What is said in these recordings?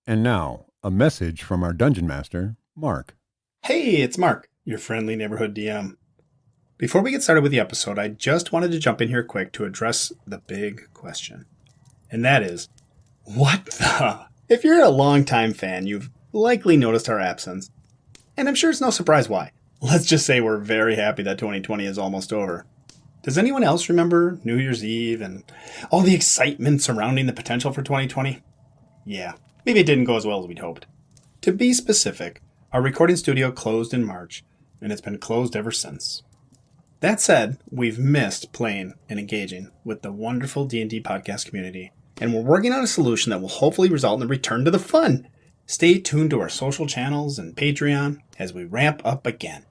And now, a message from our Dungeon Master, Mark. Hey, it's Mark, your friendly neighborhood DM. Before we get started with the episode, I just wanted to jump in here quick to address the big question. And that is, what the? If you're a longtime fan, you've likely noticed our absence. And I'm sure it's no surprise why. Let's just say we're very happy that 2020 is almost over. Does anyone else remember New Year's Eve and all the excitement surrounding the potential for 2020? Yeah, maybe it didn't go as well as we'd hoped. To be specific, our recording studio closed in March, and it's been closed ever since. That said, we've missed playing and engaging with the wonderful D&D podcast community, and we're working on a solution that will hopefully result in a return to the fun. Stay tuned to our social channels and Patreon as we ramp up again.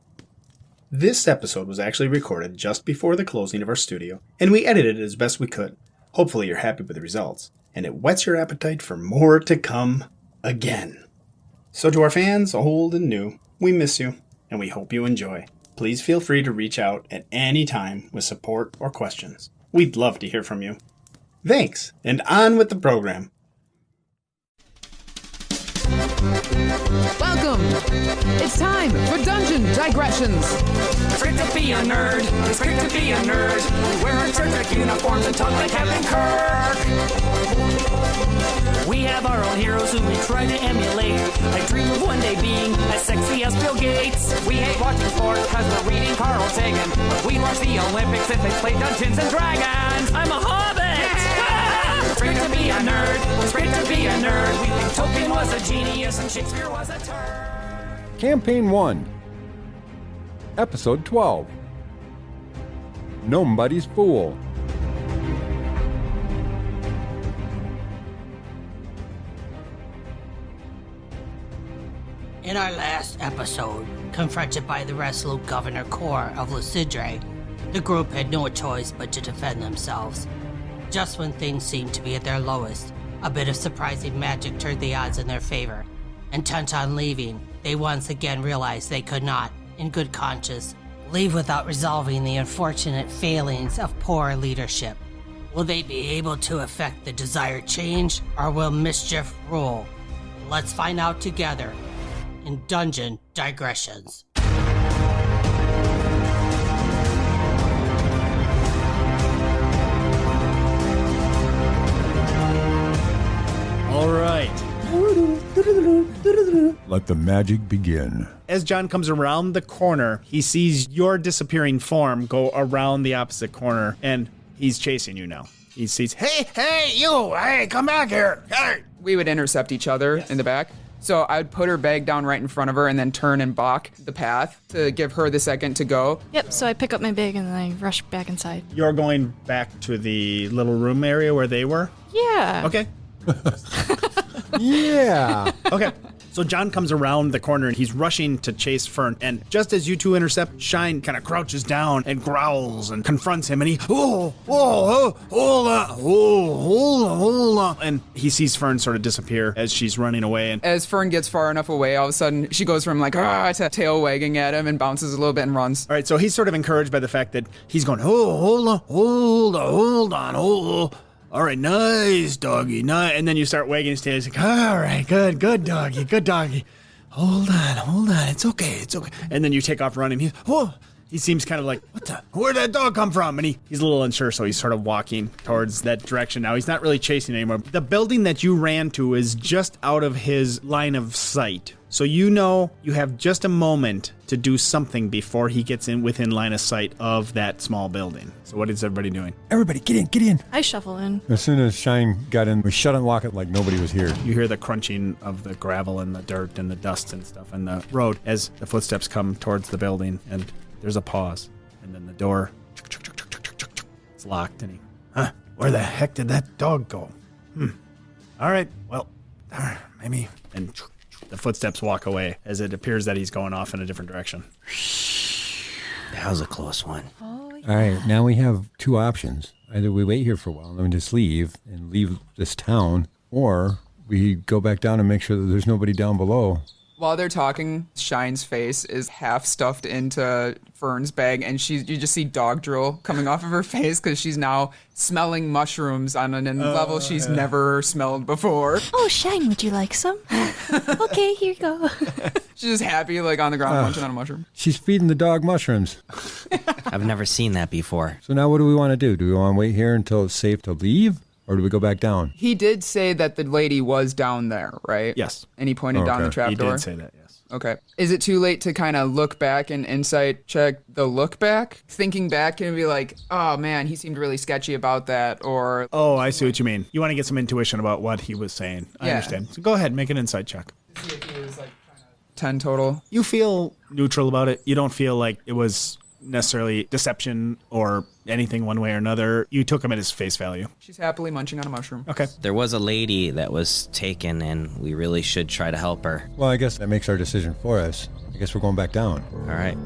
This episode was actually recorded just before the closing of our studio, and we edited it as best we could. Hopefully you're happy with the results, and it whets your appetite for more to come again. So to our fans, old and new, we miss you, and we hope you enjoy. Please feel free to reach out at any time with support or questions. We'd love to hear from you. Thanks, and on with the program. Welcome! It's time for Dungeon Digressions! It's great to be a nerd. It's great to be a nerd. We wear our Star Trek uniforms and talk like Captain Kirk. We have our own heroes who we try to emulate. I dream of one day being as sexy as Bill Gates. We hate watching sports because we're reading Carl Sagan. But we watch the Olympics if they play Dungeons and Dragons. I'm a hobbit! It's great to be a nerd. It's great to be a nerd. We think Tolkien was a genius and Shakespeare was a turd. Campaign 1, Episode 12, Gnome Buddy's Fool. In our last episode, confronted by the resolute Governor Core of Lissidre, the group had no choice but to defend themselves. Just when things seemed to be at their lowest, a bit of surprising magic turned the odds in their favor. Intent on leaving, they once again realized they could not, in good conscience, leave without resolving the unfortunate failings of poor leadership. Will they be able to effect the desired change, or will mischief rule? Let's find out together in Dungeon Digressions. All right. Let the magic begin. As John comes around the corner, he sees your disappearing form go around the opposite corner, and he's chasing you now. He sees, hey, you, come back here. Hey. We would intercept each other in the back. So I would put her bag down right in front of her and then turn and block the path to give her the second to go. Yep, so I pick up my bag and then I rush back inside. You're going back to the little room area where they were? Yeah. Okay. Yeah. Okay. So John comes around the corner and he's rushing to chase Phern. And just as you two intercept, Shyne kind of crouches down and growls and confronts him. And he, hold on. And he sees Phern sort of disappear as she's running away. And As Phern gets far enough away, all of a sudden she goes from like, to tail wagging at him and bounces a little bit and runs. all right, so he's sort of encouraged by the fact that he's going, hold on. All right, nice, doggy, nice. And then you start wagging his tail. He's like, all right, good doggy. Hold on, it's okay. And then you take off running. He seems kind of like, where'd that dog come from? And he's a little unsure, so he's sort of walking towards that direction now. He's not really chasing anymore. The building that you ran to is just out of his line of sight. So you know you have just a moment to do something before he gets in within line of sight of that small building. So what is everybody doing? Everybody, get in. I shuffle in. As soon as Shyne got in, we shut and lock it like nobody was here. You hear the crunching of the gravel and the dirt and the dust and stuff in the road as the footsteps come towards the building, and there's a pause. And then the door, it's locked, and where the heck did that dog go? All right, well, maybe. And the footsteps walk away as it appears that he's going off in a different direction. That was a close one. Oh, yeah. All right, now we have two options. Either we wait here for a while and then just leave this town, or we go back down and make sure that there's nobody down below While they're talking, Shyne's face is half stuffed into Phern's bag, and you just see dog drool coming off of her face because she's now smelling mushrooms on a level she's never smelled before. Oh, Shyne, would you like some? Okay, here you go. She's just happy, like on the ground munching on a mushroom. She's feeding the dog mushrooms. I've never seen that before. So now what do we want to do? Do we want to wait here until it's safe to leave? Or do we go back down? He did say that the lady was down there, right? Yes. And he pointed down the trapdoor? He did say that, yes. Okay. Is it too late to kind of look back and insight check the look back? Thinking back and be like, oh man, he seemed really sketchy about that, or... Oh, I see what you mean. You want to get some intuition about what he was saying. I understand. So go ahead, make an insight check. See if he was like 10 total. You feel neutral about it. You don't feel like it was necessarily deception or anything one way or another. You took him at his face value. She's happily munching on a mushroom. Okay. There was a lady that was taken, and we really should try to help her. Well, I guess that makes our decision for us. I guess we're going back down.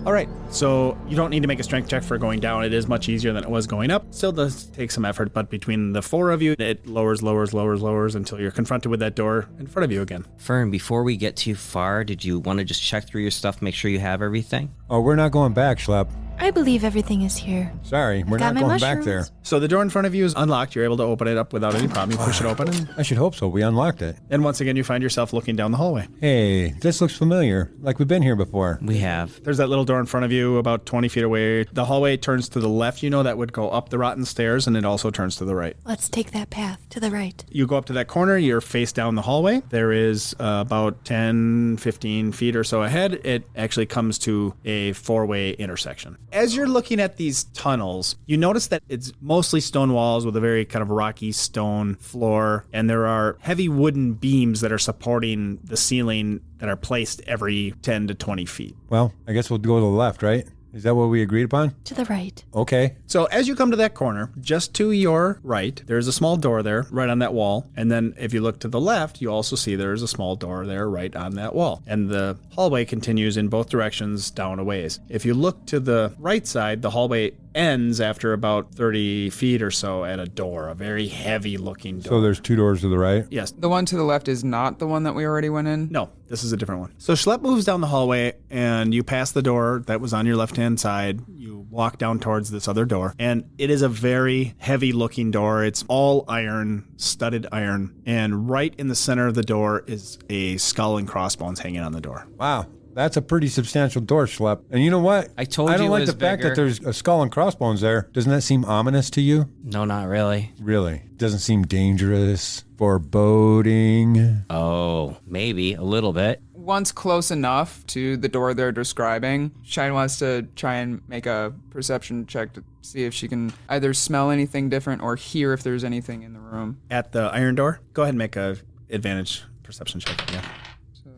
All right. So you don't need to make a strength check for going down. It is much easier than it was going up. Still does take some effort, but between the four of you, it lowers until you're confronted with that door in front of you again. Phern, before we get too far, did you want to just check through your stuff, make sure you have everything? Oh, we're not going back, Shlep. I believe everything is here. Sorry, we're Got not my going back mushrooms. there. So the door in front of you is unlocked. You're able to open it up without any problem. You push it open, I should hope so. We unlocked it. and once again, you find yourself looking down the hallway. Hey, this looks familiar. Like we've been here before. We have. There's that little door in front of you about 20 feet away. The hallway turns to the left. You know that would go up the rotten stairs, and it also turns to the right. Let's take that path to the right. You go up to that corner. You're face down the hallway. There is about 10, 15 feet or so ahead. It actually comes to a four-way intersection. As you're looking at these tunnels, you notice that it's mostly stone walls with a very kind of rocky stone floor, and there are heavy wooden beams that are supporting the ceiling that are placed every 10 to 20 feet. Well, I guess we'll go to the left, right? Is that what we agreed upon? To the right. Okay. So as you come to that corner, just to your right, there's a small door there right on that wall. And then if you look to the left, you also see there's a small door there right on that wall. And the hallway continues in both directions down a ways. If you look to the right side, the hallway ends after about 30 feet or so at a door, a very heavy looking door. So there's two doors to the right? Yes. The one to the left is not the one that we already went in? No, this is a different one. So Shlep moves down the hallway, and you pass the door that was on your left-hand side. You walk down towards this other door, and it is a very heavy-looking door. It's all iron, studded iron, and right in the center of the door is a skull and crossbones hanging on the door. Wow. That's a pretty substantial door, Shlep. And you know what? I told I don't you it like was the fact bigger. that there's a skull and crossbones there. Doesn't that seem ominous to you? No, not really. Really? Doesn't seem dangerous, foreboding. Oh, maybe a little bit. Once close enough to the door they're describing, Shyne wants to try and make a perception check to see if she can either smell anything different or hear if there's anything in the room. At the iron door, go ahead and make a advantage perception check. Yeah. So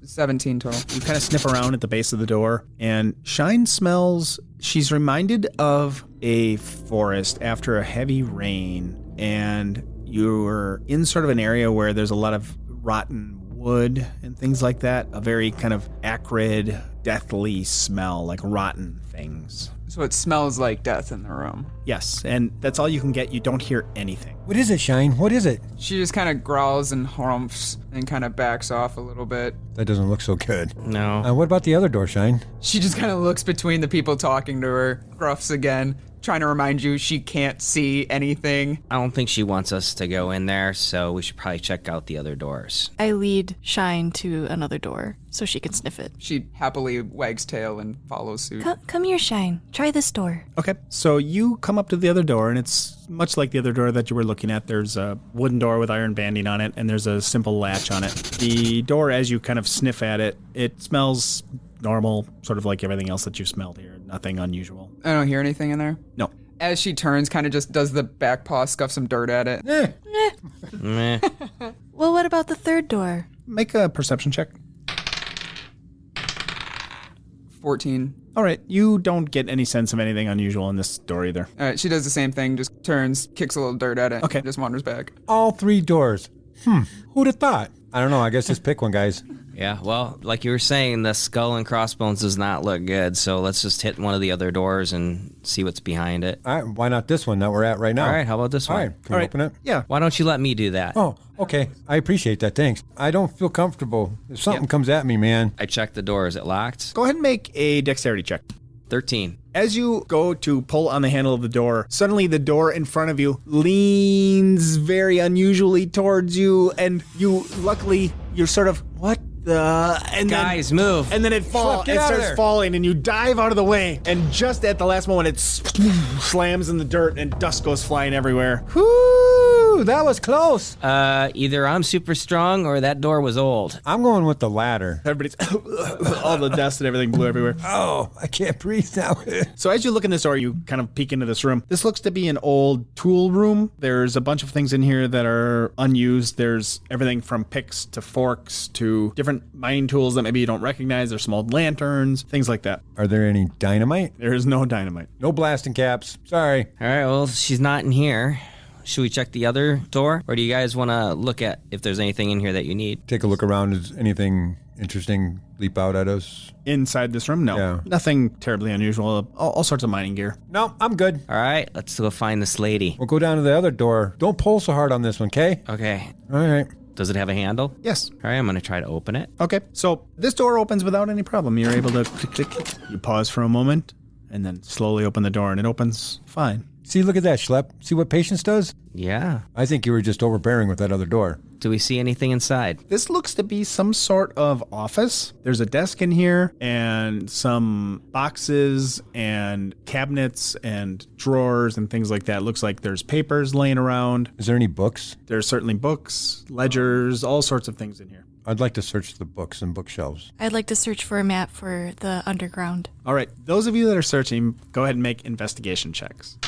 17 total. You kind of sniff around at the base of the door, and Shyne smells. She's reminded of a forest after a heavy rain, and you're in sort of an area where there's a lot of rotten wood and things like that. A very kind of acrid, deathly smell, like rotten things. So it smells like death in the room. Yes, and that's all you can get. You don't hear anything. What is it, Shyne? What is it? She just kind of growls and harumphs and kind of backs off a little bit. That doesn't look so good. No. What about the other door, Shyne? She just kind of looks between the people talking to her, gruffs again, trying to remind you she can't see anything. I don't think she wants us to go in there, so we should probably check out the other doors. I lead Shyne to another door so she can sniff it. She happily wags tail and follows suit. Come here, Shyne. Try this door. Okay, so you come up to the other door, and it's much like the other door that you were looking at. There's a wooden door with iron banding on it, and there's a simple latch on it. The door, as you kind of sniff at it, it smells normal, sort of like everything else that you've smelled here. Nothing unusual. I don't hear anything in there. No. As she turns, kind of just does the back paw, scuff some dirt at it. Meh. Well, what about the third door? Make a perception check. 14. All right, you don't get any sense of anything unusual in this door either. All right, she does the same thing, just turns, kicks a little dirt at it, Okay. just wanders back. All three doors. Who'd have thought? I don't know. I guess just pick one, guys. Yeah, well, like you were saying, the skull and crossbones does not look good, so let's just hit one of the other doors and see what's behind it. All right, why not this one that we're at right now? All right, how about this All one? right, can we open it? Yeah. Why don't you let me do that? Oh, okay. I appreciate that. Thanks. I don't feel comfortable. If something comes at me, man. I checked the door. Is it locked? Go ahead and make a dexterity check. 13. As you go to pull on the handle of the door, suddenly the door in front of you leans very unusually towards you, and you're sort of, what the? And Guys, move. And then it falls. get It out of starts there. falling, and you dive out of the way. And just at the last moment, it slams in the dirt, and dust goes flying everywhere. Whoo, that was close. Either I'm super strong or that door was old. I'm going with the latter. Everybody's all the dust and everything blew everywhere. Oh, I can't breathe now. So as you look in this door, you kind of peek into this room. This looks to be an old tool room. There's a bunch of things in here that are unused. There's everything from picks to forks to different mining tools that maybe you don't recognize. There's some old lanterns, things like that. Are there any dynamite? There is no dynamite. No blasting caps. Sorry. All right, well, she's not in here. Should we check the other door? Or do you guys want to look at if there's anything in here that you need? Take a look around. Does anything interesting leap out at us? Inside this room, no. Yeah. Nothing terribly unusual. All sorts of mining gear. No, I'm good. All right, let's go find this lady. We'll go down to the other door. Don't pull so hard on this one, Kay? Okay. All right. Does it have a handle? Yes. All right, I'm going to try to open it. Okay. So this door opens without any problem. You're able to click, click. You pause for a moment and then slowly open the door, and it opens fine. See, look at that, Shlep. See what patience does? Yeah. I think you were just overbearing with that other door. Do we see anything inside? This looks to be some sort of office. There's a desk in here and some boxes and cabinets and drawers and things like that. Looks like there's papers laying around. Is there any books? There's certainly books, ledgers, all sorts of things in here. I'd like to search the books and bookshelves. I'd like to search for a map for the underground. All right, those of you that are searching, go ahead and make investigation checks.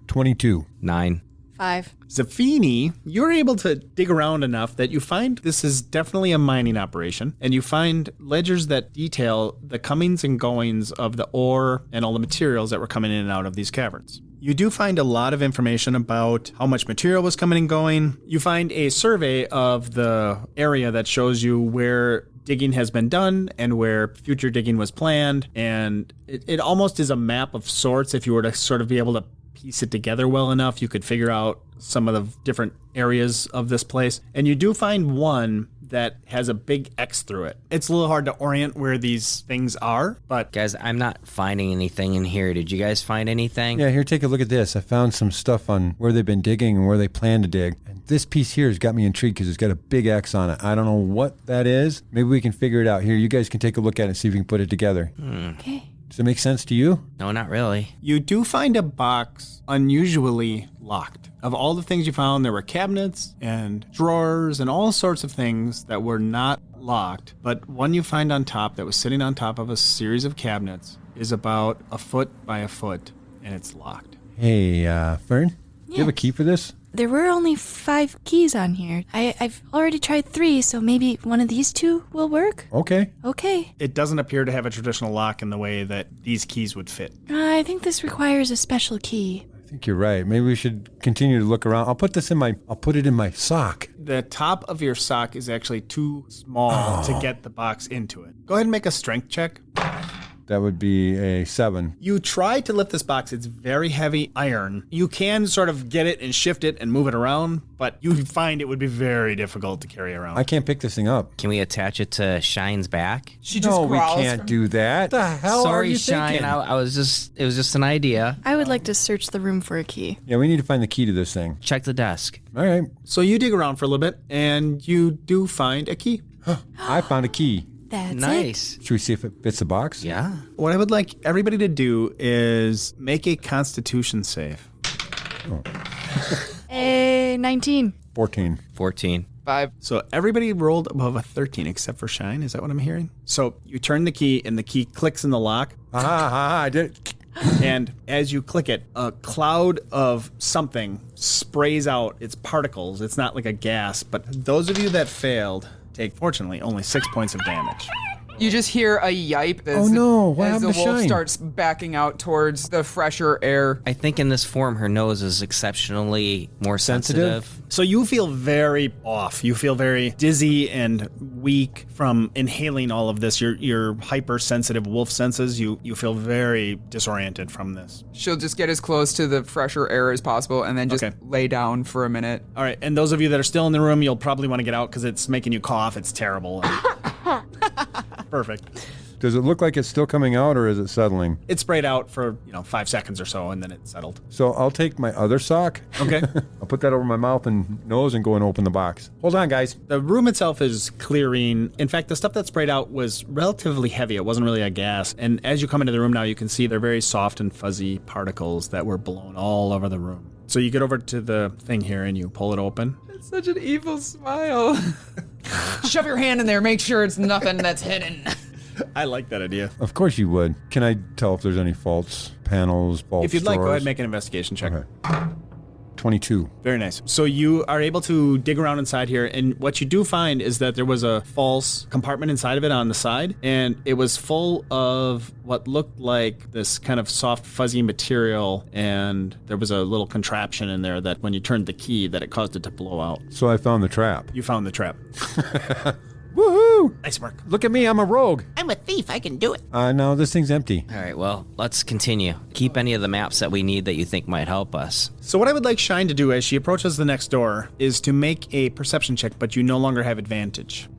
22. 9. 5. Zefini, you're able to dig around enough that you find this is definitely a mining operation, and you find ledgers that detail the comings and goings of the ore and all the materials that were coming in and out of these caverns. You do find a lot of information about how much material was coming and going. You find a survey of the area that shows you where digging has been done and where future digging was planned, and it almost is a map of sorts. If you were to sort of be able to piece it together well enough, you could figure out some of the different areas of this place. And you do find one that has a big X through it. It's a little hard to orient where these things are, but Guys, I'm not finding anything in here. Did you guys find anything? Yeah, here, take a look at this. I found some stuff on where they've been digging and where they plan to dig. And this piece here has got me intrigued because it's got a big X on it. I don't know what that is. Maybe we can figure it out. Here, you guys can take a look at it and see if we can put it together. Okay. Does it make sense to you? No, not really. you do find a box unusually locked. Of all the things you found, there were cabinets and drawers and all sorts of things that were not locked. But one you find on top that was sitting on top of a series of cabinets is about a foot by a foot, and it's locked. Hey, Phern, do you have a key for this? There were only 5 keys on here. I've already tried 3, so maybe one of these 2 will work? Okay. Okay. It doesn't appear to have a traditional lock in the way that these keys would fit. I think this requires a special key. I think you're right. Maybe we should continue to look around. I'll put it in my sock. The top of your sock is actually too small to get the box into it. Go ahead and make a strength check. That would be a 7. You try to lift this box. It's very heavy iron. You can sort of get it and shift it and move it around, but you find it would be very difficult to carry around. I can't pick this thing up. Can we attach it to Shine's back? She just No, we growls can't from- do that. What the hell are Sorry, you Shyne. thinking? It was just an idea. I would like to search the room for a key. Yeah, we need to find the key to this thing. Check the desk. All right. So you dig around for a little bit, and you do find a key. I found a key. That's it. Nice. Should we see if it fits the box? Yeah. What I would like everybody to do is make a Constitution save. 19. 14. 14. 5. So everybody rolled above a 13 except for Shyne. Is that what I'm hearing? So you turn the key, and the key clicks in the lock. I did it. And as you click it, a cloud of something sprays out. It's particles. It's not like a gas. But those of you that failed take, fortunately, only 6 points of damage. You just hear a yipe as, Oh no, what as the happened to wolf Shyne? starts backing out towards the fresher air. I think in this form, her nose is exceptionally more sensitive. So you feel very off. You feel very dizzy and weak from inhaling all of this. Your hypersensitive wolf senses, you feel very disoriented from this. She'll just get as close to the fresher air as possible and then just Okay. lay down for a minute. All right, and those of you that are still in the room, you'll probably want to get out because it's making you cough. It's terrible. Perfect. Does it look like it's still coming out, or is it settling? It sprayed out for 5 seconds or so, and then it settled. So I'll take my other sock. Okay. I'll put that over my mouth and nose and go and open the box. Hold on, guys. The room itself is clearing. In fact, the stuff that sprayed out was relatively heavy. It wasn't really a gas. And as you come into the room now, you can see they're very soft and fuzzy particles that were blown all over the room. So you get over to the thing here and you pull it open. It's such an evil smile. Shove your hand in there, make sure it's nothing that's hidden. I like that idea. Of course you would. Can I tell if there's any faults, panels, bolts, If you'd like, go drawers? ahead and make an investigation check. Okay. 22. Very nice. So you are able to dig around inside here, and what you do find is that there was a false compartment inside of it on the side, and it was full of what looked like this kind of soft, fuzzy material, and there was a little contraption in there that when you turned the key, that it caused it to blow out. So I found the trap. You found the trap. Woohoo! Nice work. Look at me, I'm a rogue. I'm a thief. I can do it. No, this thing's empty. All right, well, let's continue. Keep any of the maps that we need that you think might help us. So what I would like Shyne to do as she approaches the next door is to make a perception check, but you no longer have advantage.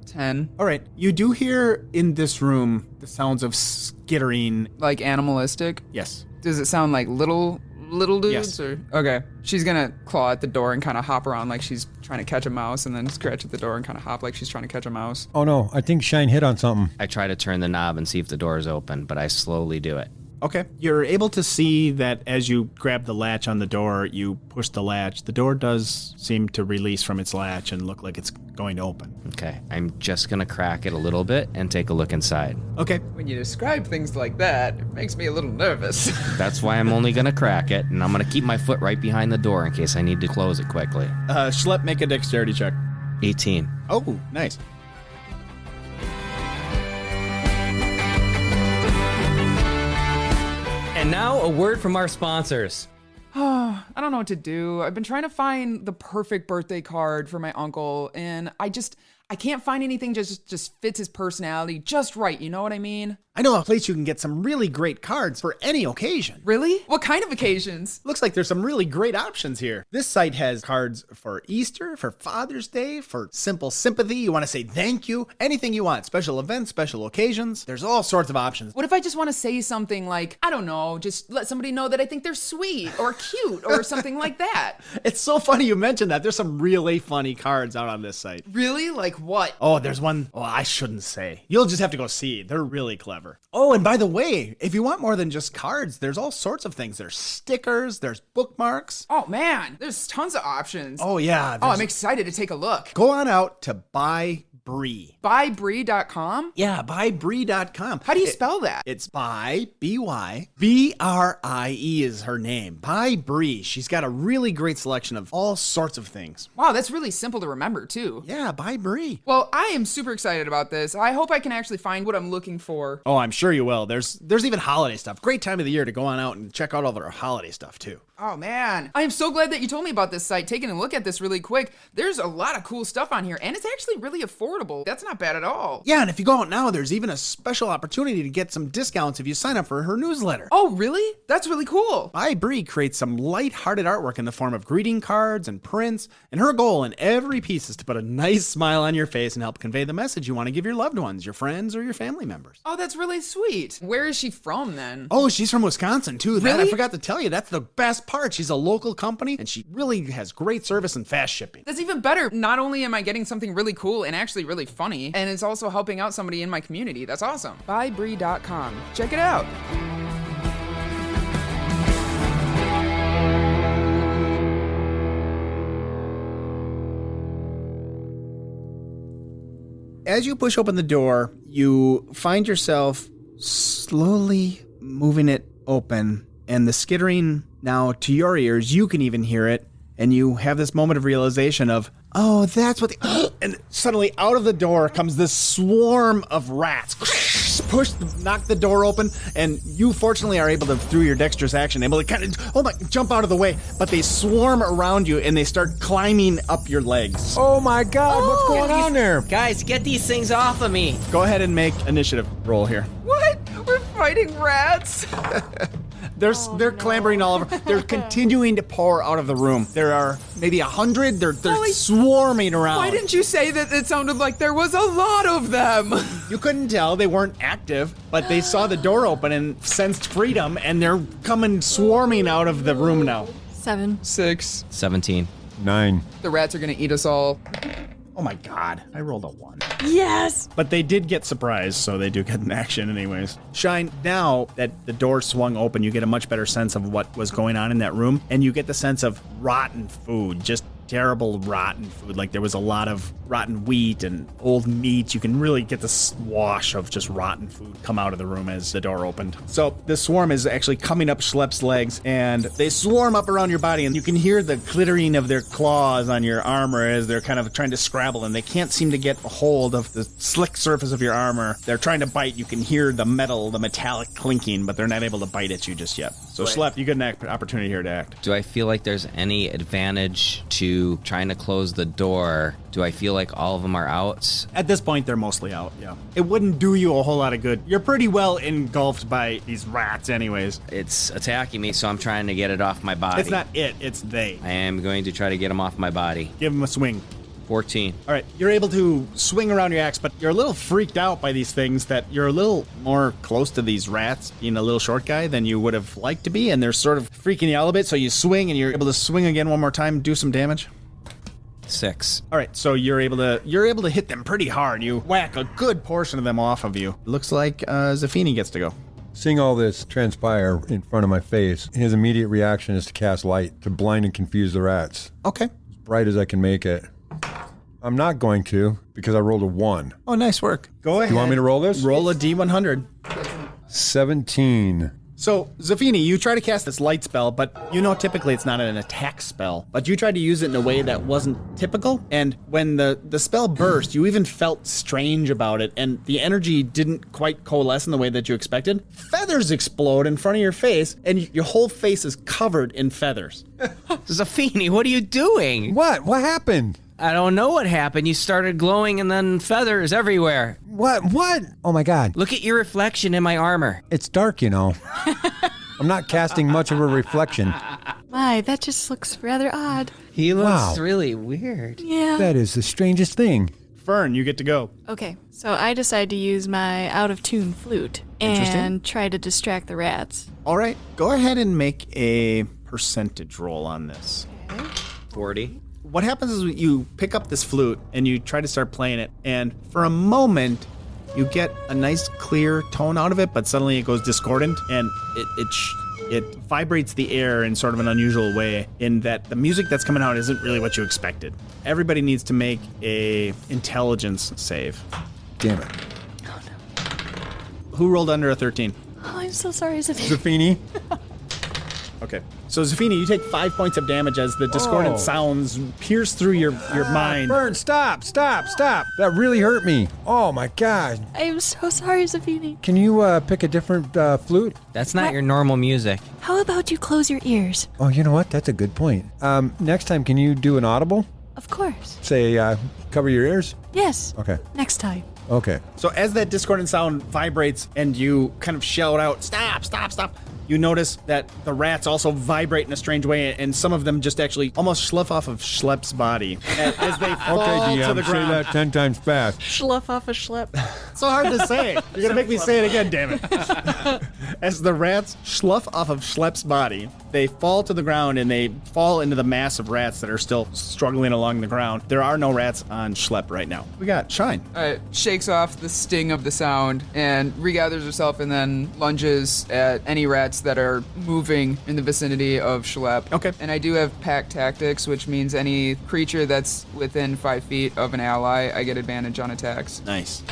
10. All right. You do hear in this room the sounds of skittering. Like animalistic? Yes. Does it sound like little dudes? Yes. Or okay. She's gonna claw at the door and kind of hop around like she's trying to catch a mouse, and then scratch at the door and kind of hop like she's trying to catch a mouse. Oh no, I think Shyne hit on something. I try to turn the knob and see if the door is open, but I slowly do it. Okay. You're able to see that as you grab the latch on the door, you push the latch. The door does seem to release from its latch and look like it's going to open. Okay, I'm just gonna crack it a little bit and take a look inside. Okay. When you describe things like that, it makes me a little nervous. That's why I'm only gonna crack it, and I'm gonna keep my foot right behind the door in case I need to close it quickly. Shlep, make a dexterity check. 18. Oh, nice. And now a word from our sponsors. I don't know what to do. I've been trying to find the perfect birthday card for my uncle, and I can't find anything just fits his personality just right. You know what I mean? I know a place you can get some really great cards for any occasion. Really? What kind of occasions? Looks like there's some really great options here. This site has cards for Easter, for Father's Day, for simple sympathy. You want to say thank you, anything you want. Special events, special occasions. There's all sorts of options. What if I just want to say something like, I don't know, just let somebody know that I think they're sweet or cute or something like that? It's so funny you mentioned that. There's some really funny cards out on this site. Really? Like what? Oh, there's one. Oh, I shouldn't say. You'll just have to go see. They're really clever. Oh, and by the way, if you want more than just cards, there's all sorts of things. There's stickers, there's bookmarks. Oh man, there's tons of options. Oh, yeah. Oh, I'm excited to take a look. Go on out to Buybrie. Buybrie.com? Yeah, buybrie.com. How do you spell that? It's Buy, B-Y, B-R-I-E is her name. Buybrie. She's got a really great selection of all sorts of things. Wow, that's really simple to remember too. Yeah, Buybrie. Well, I am super excited about this. I hope I can actually find what I'm looking for. Oh, I'm sure you will. There's even holiday stuff. Great time of the year to go on out and check out all their holiday stuff too. Oh man, I am so glad that you told me about this site. Taking a look at this really quick, there's a lot of cool stuff on here, and it's actually really affordable. That's not bad at all. Yeah, and if you go out now, there's even a special opportunity to get some discounts if you sign up for her newsletter. Oh, really? That's really cool. Buybrie creates some light-hearted artwork in the form of greeting cards and prints, and her goal in every piece is to put a nice smile on your face and help convey the message you want to give your loved ones, your friends, or your family members. Oh, that's really sweet. Where is she from then? Oh, she's from Wisconsin too. That Really? I forgot to tell you. That's the best part. She's a local company, and she really has great service and fast shipping. That's even better. Not only am I getting something really cool and actually really funny, and it's also helping out somebody in my community. That's awesome. Buybrie.com. Check it out. As you push open the door, you find yourself slowly moving it open, and the skittering now to your ears, you can even hear it, and you have this moment of realization of, Oh, that's what and suddenly out of the door comes this swarm of rats. Knock the door open, and you fortunately are able to, through your dexterous action, able to kind of, jump out of the way, but they swarm around you, and they start climbing up your legs. Oh my God, what's going on there? Guys, get these things off of me. Go ahead and make initiative roll here. What? We're fighting rats? They're clambering all over. They're continuing to pour out of the room. There are maybe 100. They're swarming around. Why didn't you say that it sounded like there was a lot of them? You couldn't tell. They weren't active, but they saw the door open and sensed freedom, and they're coming swarming out of the room now. 7. 6. 17. 9. The rats are gonna eat us all. Oh my God, I rolled a 1. Yes! But they did get surprised, so they do get an action anyways. Shyne, now that the door swung open, you get a much better sense of what was going on in that room, and you get the sense of rotten food, just terrible rotten food. Like there was a lot of rotten wheat and old meat. You can really get the wash of just rotten food come out of the room as the door opened. So the swarm is actually coming up Schlep's legs, and they swarm up around your body, and you can hear the glittering of their claws on your armor as they're kind of trying to scrabble, and they can't seem to get a hold of the slick surface of your armor. They're trying to bite. You can hear the metallic clinking, but they're not able to bite at you just yet. So Shlep, you get an opportunity here to act. Do I feel like there's any advantage to trying to close the door? Do I feel like all of them are out? At this point, they're mostly out, yeah. It wouldn't do you a whole lot of good. You're pretty well engulfed by these rats anyways. It's attacking me, so I'm trying to get it off my body. It's not it, it's they. I am going to try to get them off my body. Give them a swing. 14. All right, you're able to swing around your axe, but you're a little freaked out by these things that you're a little more close to these rats, being a little short guy, than you would have liked to be, and they're sort of freaking you out a bit, so you swing, and you're able to swing again one more time, do some damage. 6. All right, so you're able to hit them pretty hard. You whack a good portion of them off of you. Looks like Zefini gets to go. Seeing all this transpire in front of my face, his immediate reaction is to cast light to blind and confuse the rats. Okay. As bright as I can make it. I'm not going to, because I rolled a 1. Oh, nice work. Go ahead. Do you want me to roll this? Roll a D100. 17. So, Zefini, you try to cast this light spell, but you know typically it's not an attack spell. But you tried to use it in a way that wasn't typical, and when the spell burst, you even felt strange about it, and the energy didn't quite coalesce in the way that you expected. Feathers explode in front of your face, and your whole face is covered in feathers. Zefini, what are you doing? What? What happened? I don't know what happened. You started glowing and then feathers everywhere. What? Oh my God. Look at your reflection in my armor. It's dark, you know. I'm not casting much of a reflection. My, that just looks rather odd. He looks Wow. really weird. Yeah. That is the strangest thing. Phern, you get to go. Okay, so I decide to use my out-of-tune flute and try to distract the rats. All right, go ahead and make a percentage roll on this. 40. What happens is you pick up this flute and you try to start playing it, and for a moment you get a nice clear tone out of it, but suddenly it goes discordant, and it vibrates the air in sort of an unusual way, in that the music that's coming out isn't really what you expected. Everybody needs to make a intelligence save. Damn it. Who rolled under a 13? Oh, I'm so sorry, Zefini. Zefini? Okay. So, Zefini, you take 5 points of damage as the discordant sounds pierce through your mind. Phern, stop. That really hurt me. Oh my God. I'm so sorry, Zefini. Can you pick a different flute? That's not your normal music. How about you close your ears? Oh, you know what? That's a good point. Next time, can you do an audible? Of course. Say, cover your ears? Yes. Okay. Next time. Okay. So as that discordant sound vibrates and you kind of shout out, stop, you notice that the rats also vibrate in a strange way, and some of them just actually almost slough off of Schlep's body as they fall Okay, to the DM, say ground. that 10 times fast. Schluff off a Shlep. So hard to say. You're going to make me say it again, damn it. As the rats slough off of Schlep's body, they fall to the ground and they fall into the mass of rats that are still struggling along the ground. There are no rats on Shlep right now. We got Shyne. Shakes off the sting of the sound and regathers herself and then lunges at any rats that are moving in the vicinity of Shlep. Okay. And I do have pack tactics, which means any creature that's within 5 feet of an ally, I get advantage on attacks. Nice.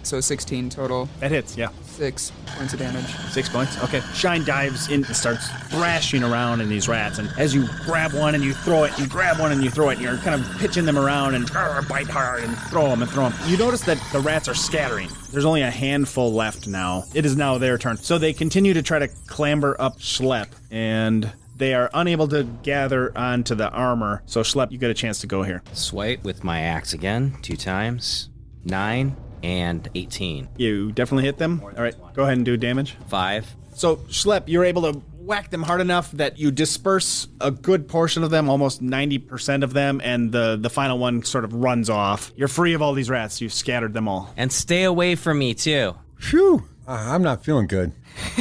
So 16 total. That hits, yeah. 6 points of damage. 6 points. Okay. Shyne dives in and starts thrashing around in these rats. And as you grab one and you throw it, you grab one and you throw it, and you're kind of pitching them around and bite hard and throw them and throw them. You notice that the rats are scattering. There's only a handful left now. It is now their turn. So they continue to try to clamber up Shlep, and they are unable to gather onto the armor. So Shlep, you get a chance to go here. Swipe with my axe again, 2 times. 9 and 18. You definitely hit them. All right, go ahead and do damage. 5. So, Shlep, you're able to whack them hard enough that you disperse a good portion of them, almost 90% of them, and the final one sort of runs off. You're free of all these rats. You've scattered them all. And stay away from me, too. Phew. I'm not feeling good.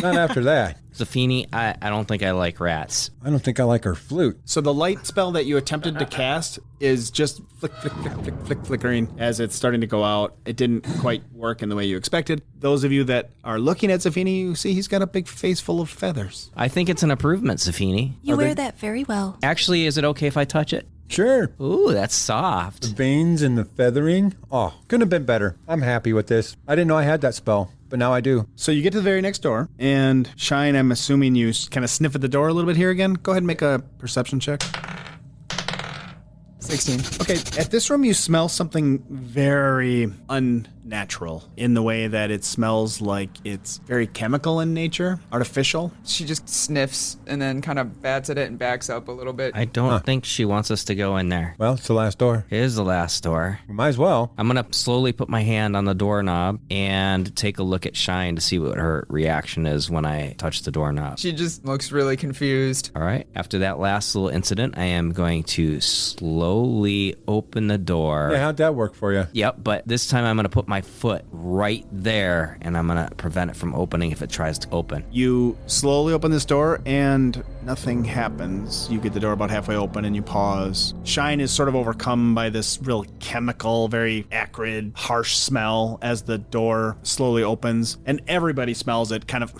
Not after that. Zefini, I don't think I like rats. I don't think I like her flute. So the light spell that you attempted to cast is just flickering as it's starting to go out. It didn't quite work in the way you expected. Those of you that are looking at Zefini, you see he's got a big face full of feathers. I think it's an improvement, Zefini. You wear that very well. Actually, is it okay if I touch it? Sure. Ooh, that's soft. The veins and the feathering. Oh, couldn't have been better. I'm happy with this. I didn't know I had that spell, but now I do. So you get to the very next door, and Shyne, I'm assuming you kind of sniff at the door a little bit here again. Go ahead and make a perception check. 16. Okay, at this room you smell something very unnatural in the way that it smells like it's very chemical in nature, artificial. She just sniffs and then kind of bats at it and backs up a little bit. I don't think she wants us to go in there. Well, it's the last door. It is the last door. We might as well. I'm going to slowly put my hand on the doorknob and take a look at Shyne to see what her reaction is when I touch the doorknob. She just looks really confused. All right. After that last little incident, I am going to slowly open the door. Yeah, how'd that work for you? Yep, but this time I'm going to put my foot right there, and I'm going to prevent it from opening if it tries to open. You slowly open this door, and nothing happens. You get the door about halfway open, and you pause. Shyne is sort of overcome by this real chemical, very acrid, harsh smell as the door slowly opens, and everybody smells it, kind of,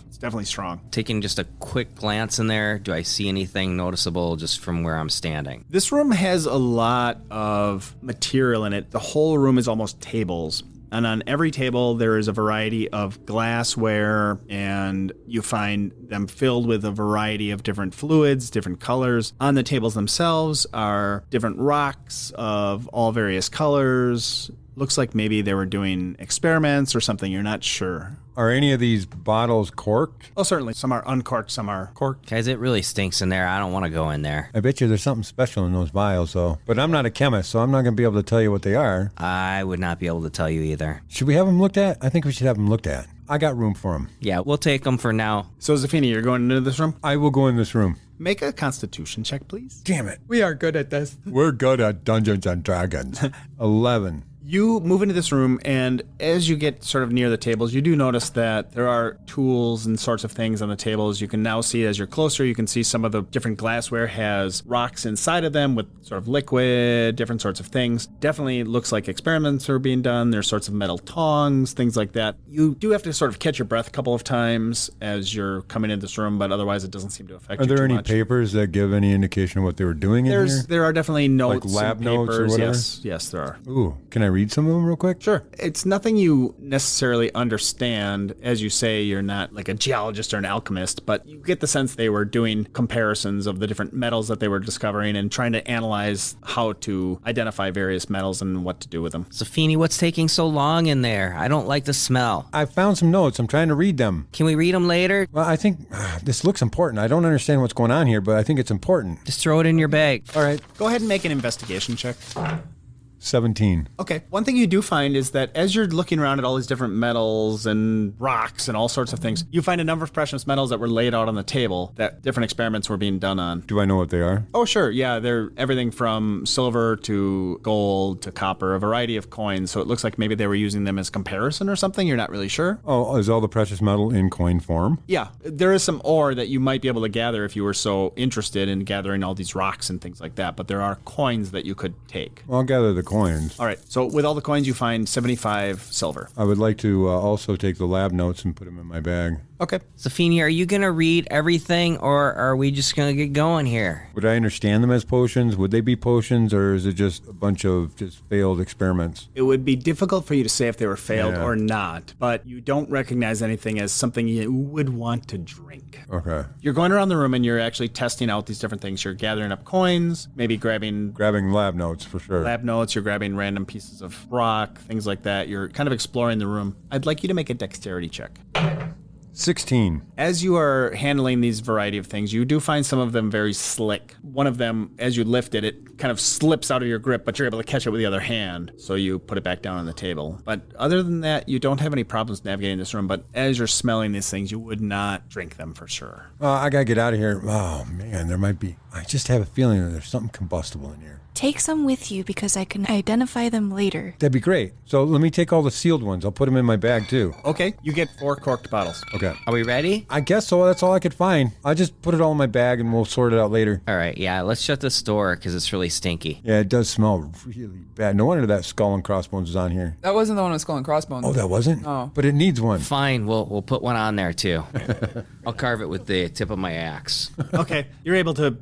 it's definitely strong. Taking just a quick glance in there, do I see anything noticeable just from where I'm standing? This room has a lot of material in it. The whole room is almost tables. And on every table, there is a variety of glassware, and you find them filled with a variety of different fluids, different colors. On the tables themselves are different rocks of all various colors. Looks like maybe they were doing experiments or something. You're not sure. Are any of these bottles corked? Oh, certainly. Some are uncorked, some are corked. Guys, it really stinks in there. I don't want to go in there. I bet you there's something special in those vials, though. But I'm not a chemist, so I'm not going to be able to tell you what they are. I would not be able to tell you either. Should we have them looked at? I think we should have them looked at. I got room for them. Yeah, we'll take them for now. So, Zefini, you're going into this room? I will go in this room. Make a constitution check, please. Damn it. We are good at this. We're good at Dungeons and Dragons. 11. You move into this room, and as you get sort of near the tables, you do notice that there are tools and sorts of things on the tables. You can now see, as you're closer, you can see some of the different glassware has rocks inside of them with sort of liquid, different sorts of things. Definitely looks like experiments are being done. There's sorts of metal tongs, things like that. You do have to sort of catch your breath a couple of times as you're coming into this room, but otherwise it doesn't seem to affect you too much. Are there any papers that give any indication of what they were doing in here? There are definitely notes, like lab and notes papers. or whatever? Yes, there are. Ooh, can I read some of them real quick? Sure. It's nothing you necessarily understand. As you say, you're not like a geologist or an alchemist, but you get the sense they were doing comparisons of the different metals that they were discovering and trying to analyze how to identify various metals and what to do with them. Zefini, what's taking so long in there? I don't like the smell. I found some notes. I'm trying to read them. Can we read them later? Well, I think this looks important. I don't understand what's going on here, but I think it's important. Just throw it in your bag. All right. Go ahead and make an investigation check. 17. Okay. One thing you do find is that as you're looking around at all these different metals and rocks and all sorts of things, you find a number of precious metals that were laid out on the table that different experiments were being done on. Do I know what they are? Oh, sure. Yeah, they're everything from silver to gold to copper, a variety of coins. So it looks like maybe they were using them as comparison or something. You're not really sure. Oh, is all the precious metal in coin form? Yeah, there is some ore that you might be able to gather if you were so interested in gathering all these rocks and things like that. But there are coins that you could take. Well, I'll gather the coins. All right. So with all the coins, you find 75 silver. I would like to also take the lab notes and put them in my bag. Okay. Zefini, are you going to read everything, or are we just going to get going here? Would I understand them as potions? Would they be potions, or is it just a bunch of just failed experiments? It would be difficult for you to say if they were failed or not, but you don't recognize anything as something you would want to drink. Okay. You're going around the room and you're actually testing out these different things. You're gathering up coins, maybe grabbing lab notes for sure. lab notes, you're grabbing random pieces of rock, things like that. You're kind of exploring the room. I'd like you to make a dexterity check. 16. As you are handling these variety of things, you do find some of them very slick. One of them, as you lift it, it kind of slips out of your grip, but you're able to catch it with the other hand. So you put it back down on the table. But other than that, you don't have any problems navigating this room. But as you're smelling these things, you would not drink them for sure. I got to get out of here. Oh, man, there might be. I just have a feeling that there's something combustible in here. Take some with you because I can identify them later. That'd be great. So let me take all the sealed ones. I'll put them in my bag, too. Okay, you get 4 corked bottles. Okay. Are we ready? I guess so. That's all I could find. I just put it all in my bag and we'll sort it out later. All right, yeah, let's shut this door because it's really stinky. Yeah, it does smell really bad. No wonder that skull and crossbones is on here. That wasn't the one with skull and crossbones. Oh, that wasn't? Oh. But it needs one. Fine, we'll put one on there too. I'll carve it with the tip of my axe. Okay, you're able to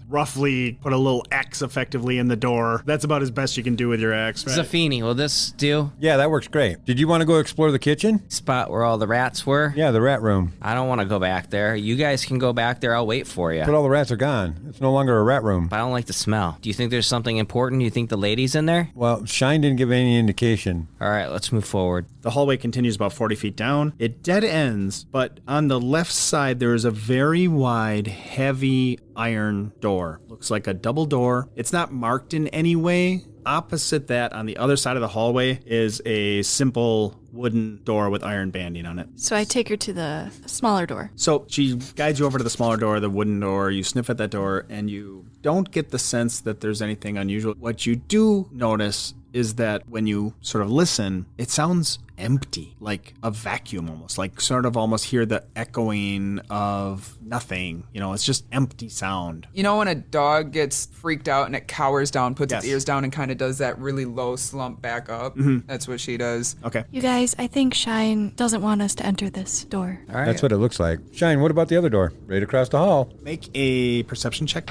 roughly put a little X effectively in the door. That's about as best you can do with your axe, right? Zefini, will this do? Yeah, that works great. Did you want to go explore the kitchen? Spot where all the rats were? Yeah, the rat room. I don't want to go back there. You guys can go back there. I'll wait for you. But all the rats are gone. It's no longer a rat room. I don't like the smell. Do you think there's something important? Do you think the lady's in there? Well, Shyne didn't give any indication. All right, let's move forward. The hallway continues about 40 feet down. It dead ends, but on the left side, there is a very wide, heavy iron door. Looks like a double door. It's not marked in any way. Opposite that, on the other side of the hallway, is a simple wooden door with iron banding on it. So I take her to the smaller door. So she guides you over to the smaller door, the wooden door. You sniff at that door, and you don't get the sense that there's anything unusual. What you do notice is that when you sort of listen, it sounds empty, like a vacuum almost, like sort of almost hear the echoing of nothing. You know, it's just empty sound. You know when a dog gets freaked out and it cowers down, puts Yes. its ears down, and kind of does that really low slump back up? That's what she does. Okay. You guys, I think Shyne doesn't want us to enter this door. All right. That's what it looks like. Shyne, what about the other door? Right across the hall. Make a perception check.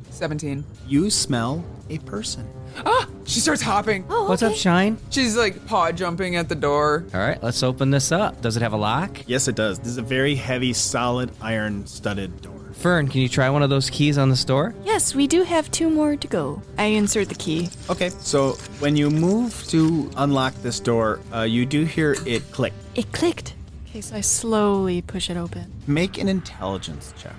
17. You smell a person. Ah! She starts hopping. Oh, What's up, okay. Shyne? She's like paw jumping at the door. All right, let's open this up. Does it have a lock? Yes, it does. This is a very heavy, solid, iron-studded door. Phern, can you try one of those keys on this door? Yes, we do have 2 more to go. I insert the key. Okay, so when you move to unlock this door, you do hear it click. It clicked. Okay, so I slowly push it open. Make an intelligence check.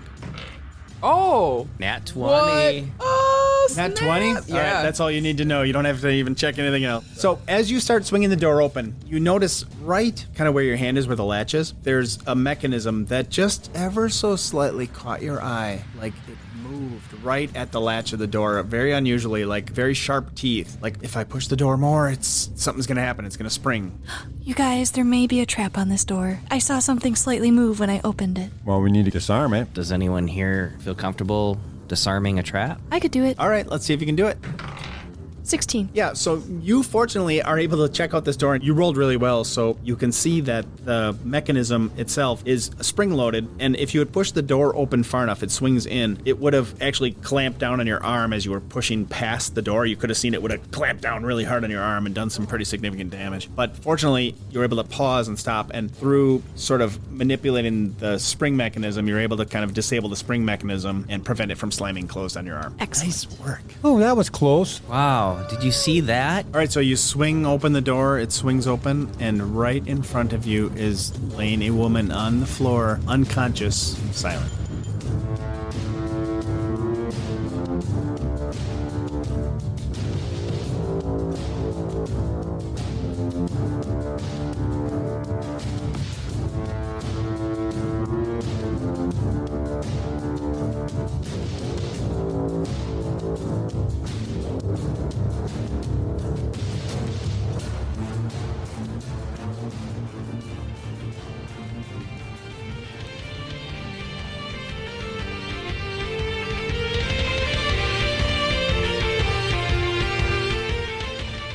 Oh! Nat 20. What? Oh, Nat snap. 20? Yeah. All right, that's all you need to know. You don't have to even check anything else. So as you start swinging the door open, you notice right kind of where your hand is, where the latch is, there's a mechanism that just ever so slightly caught your eye. Like it moved right at the latch of the door, very unusually, like very sharp teeth. Like if I push the door more, something's going to happen. It's going to spring. You guys, there may be a trap on this door. I saw something slightly move when I opened it. Well, we need to disarm it. Does anyone here feel comfortable disarming a trap? I could do it. All right, let's see if you can do it. 16. Yeah, so you fortunately are able to check out this door, and you rolled really well, so you can see that the mechanism itself is spring-loaded, and if you had pushed the door open far enough, it swings in. It would have actually clamped down on your arm as you were pushing past the door. You could have seen it would have clamped down really hard on your arm and done some pretty significant damage. But fortunately, you were able to pause and stop, and through sort of manipulating the spring mechanism, you're able to kind of disable the spring mechanism and prevent it from slamming closed on your arm. Excellent. Nice work. Oh, that was close. Wow, did you see that? All right, so you swing open the door, it swings open, and right in front of you is laying a woman on the floor, unconscious, silent.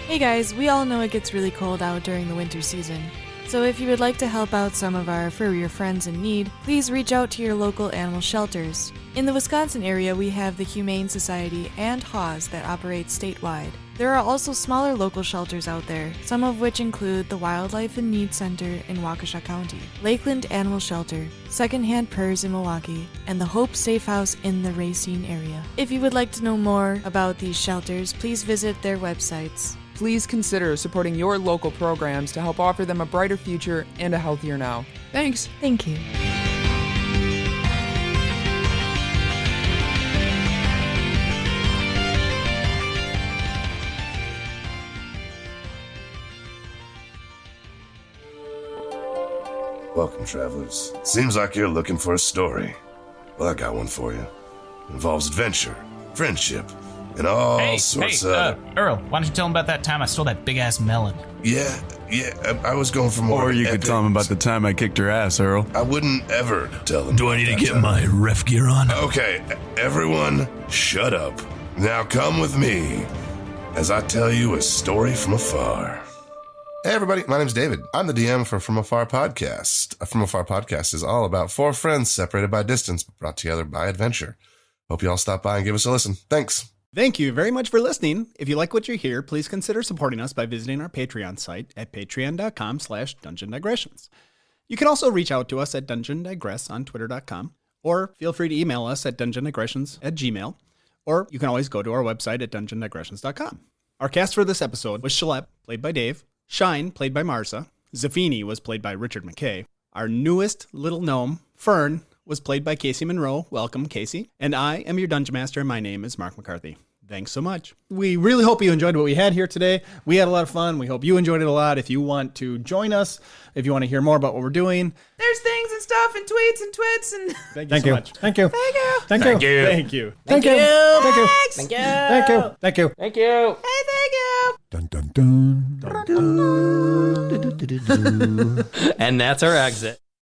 Hey guys, we all know it gets really cold out during the winter season. So if you would like to help out some of our furrier friends in need, please reach out to your local animal shelters. In the Wisconsin area, we have the Humane Society and HAWS that operate statewide. There are also smaller local shelters out there, some of which include the Wildlife and Need Center in Waukesha County, Lakeland Animal Shelter, Secondhand Purrs in Milwaukee, and the Hope Safe House in the Racine area. If you would like to know more about these shelters, please visit their websites. Please consider supporting your local programs to help offer them a brighter future and a healthier now. Thanks. Thank you. Welcome, travelers. Seems like you're looking for a story. Well, I got one for you. It involves adventure, friendship, and all sorts of... Earl, why don't you tell him about that time I stole that big-ass melon? Yeah, I was going for more... Or you could tell him about the time I kicked her ass, Earl. I wouldn't ever tell him. Do I need to get my ref gear on? Okay, everyone, shut up. Now come with me as I tell you a story from afar. Hey everybody, my name's David. I'm the DM for From Afar Podcast. From Afar Podcast is all about four friends separated by distance, but brought together by adventure. Hope you all stop by and give us a listen. Thanks. Thank you very much for listening. If you like what you hear, please consider supporting us by visiting our Patreon site at patreon.com/dungeondigressions. You can also reach out to us at dungeondigress on twitter.com, or feel free to email us at dungeondigressions@gmail.com, or you can always go to our website at dungeondigressions.com. Our cast for this episode was Shlep, played by Dave, Shyne, played by Marza, Zefini was played by Richard McKay, our newest little gnome, Phern, was played by Kacie Monroe. Welcome, Kacie. And I am your Dungeon Master, and my name is Mark McArthey. Thanks so much. We really hope you enjoyed what we had here today. We had a lot of fun. We hope you enjoyed it a lot. If you want to join us, if you want to hear more about what we're doing, there's things and stuff and tweets and twits and... Thank you so much. Thank you. Thank you. Thank Thank you. you. Thank you. Thank you. Thank you. Thank you. Thank you. Thank you. Thank you. Hey, thank you. Dun, dun, dun. And that's our exit.